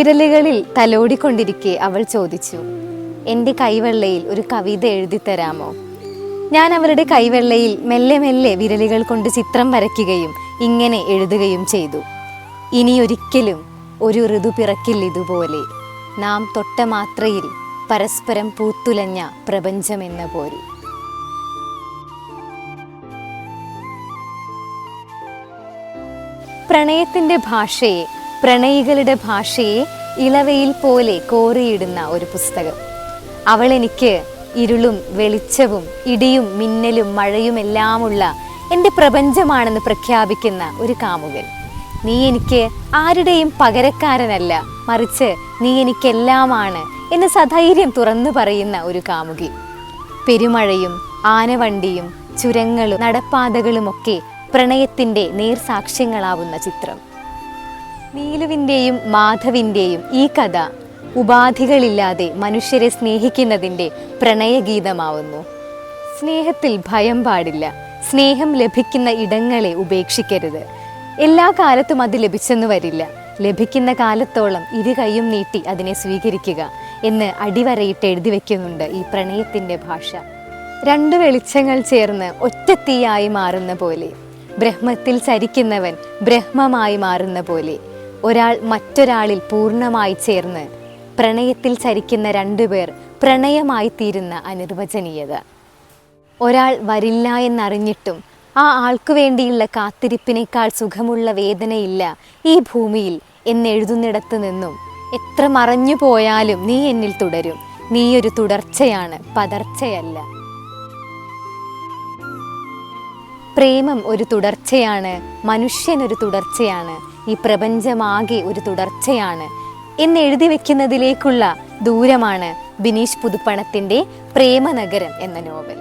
വിരലുകളിൽ തലോടിക്കൊണ്ടിരിക്കെ അവൾ ചോദിച്ചു, എൻ്റെ കൈവെള്ളയിൽ ഒരു കവിത എഴുതിത്തരാമോ? ഞാൻ അവളുടെ കൈവെള്ളയിൽ മെല്ലെ മെല്ലെ വിരലുകൾ കൊണ്ട് ചിത്രം വരയ്ക്കുകയും ഇങ്ങനെ എഴുതുകയും ചെയ്തു. ഇനിയൊരിക്കലും ഒരു ഋതു പിറക്കില്ലിതുപോലെ, നാം തൊട്ട മാത്രയിൽ പരസ്പരം പൂത്തുലഞ്ഞ പ്രപഞ്ചമെന്ന പോലെ. പ്രണയത്തിൻ്റെ ഭാഷയെ, പ്രണയികളുടെ ഭാഷയെ ഇളവയിൽ പോലെ കോറിയിടുന്ന ഒരു പുസ്തകം. അവൾ എനിക്ക് ഇരുളും വെളിച്ചവും ഇടിയും മിന്നലും മഴയുമെല്ലാമുള്ള എൻ്റെ പ്രപഞ്ചമാണെന്ന് പ്രഖ്യാപിക്കുന്ന ഒരു കാമുകൻ. നീ എനിക്ക് ആരുടെയും പകരക്കാരനല്ല, മറിച്ച് നീ എനിക്കെല്ലാമാണ് എന്ന് സധൈര്യം തുറന്നു പറയുന്ന ഒരു കാമുകി. പെരുമഴയും ആനവണ്ടിയും ചുരങ്ങളും നടപ്പാതകളുമൊക്കെ പ്രണയത്തിൻ്റെ നേർസാക്ഷ്യങ്ങളാവുന്ന ചിത്രം. നീലുവിൻ്റെയും മാധവിൻ്റെയും ഈ കഥ ഉപാധികളില്ലാതെ മനുഷ്യരെ സ്നേഹിക്കുന്നതിൻ്റെ പ്രണയഗീതമാവുന്നു. സ്നേഹത്തിൽ ഭയം പാടില്ല. സ്നേഹം ലഭിക്കുന്ന ഇടങ്ങളെ ഉപേക്ഷിക്കരുത്. എല്ലാ കാലത്തും അത് ലഭിച്ചെന്ന് വരില്ല. ലഭിക്കുന്ന കാലത്തോളം ഇരു കൈയും നീട്ടി അതിനെ സ്വീകരിക്കുക എന്ന് അടിവരയിട്ട് എഴുതി വയ്ക്കുന്നുണ്ട് ഈ പ്രണയത്തിൻ്റെ ഭാഷ. രണ്ട് വെളിച്ചങ്ങൾ ചേർന്ന് ഒറ്റത്തീയായി മാറുന്ന പോലെ, ബ്രഹ്മത്തിൽ ചരിക്കുന്നവൻ ബ്രഹ്മമായി മാറുന്ന പോലെ, ഒരാൾ മറ്റൊരാളിൽ പൂർണ്ണമായി ചേർന്ന് പ്രണയത്തിൽ ചരിക്കുന്ന രണ്ടുപേർ പ്രണയമായി തീരുന്ന അനിർവചനീയത. ഒരാൾ വരില്ല എന്നറിഞ്ഞിട്ടും ആ ആൾക്കു വേണ്ടിയുള്ള കാത്തിരിപ്പിനേക്കാൾ സുഖമുള്ള വേദനയില്ല ഈ ഭൂമിയിൽ എന്നെഴുതുന്നിടത്തു നിന്നും എത്ര മറഞ്ഞു പോയാലും നീ എന്നിൽ തുടരും. നീയൊരു തുടർച്ചയാണ്, പതർച്ചയല്ല. പ്രേമം ഒരു തുടർച്ചയാണ്, മനുഷ്യനൊരു തുടർച്ചയാണ്, ഈ പ്രപഞ്ചമാകെ ഒരു തുടർച്ചയാണ് എന്നെഴുതി വെക്കുന്നതിലേക്കുള്ള ദൂരമാണ് ബിനീഷ് പുതുപ്പണത്തിൻ്റെ പ്രേമനഗരം എന്ന നോവൽ.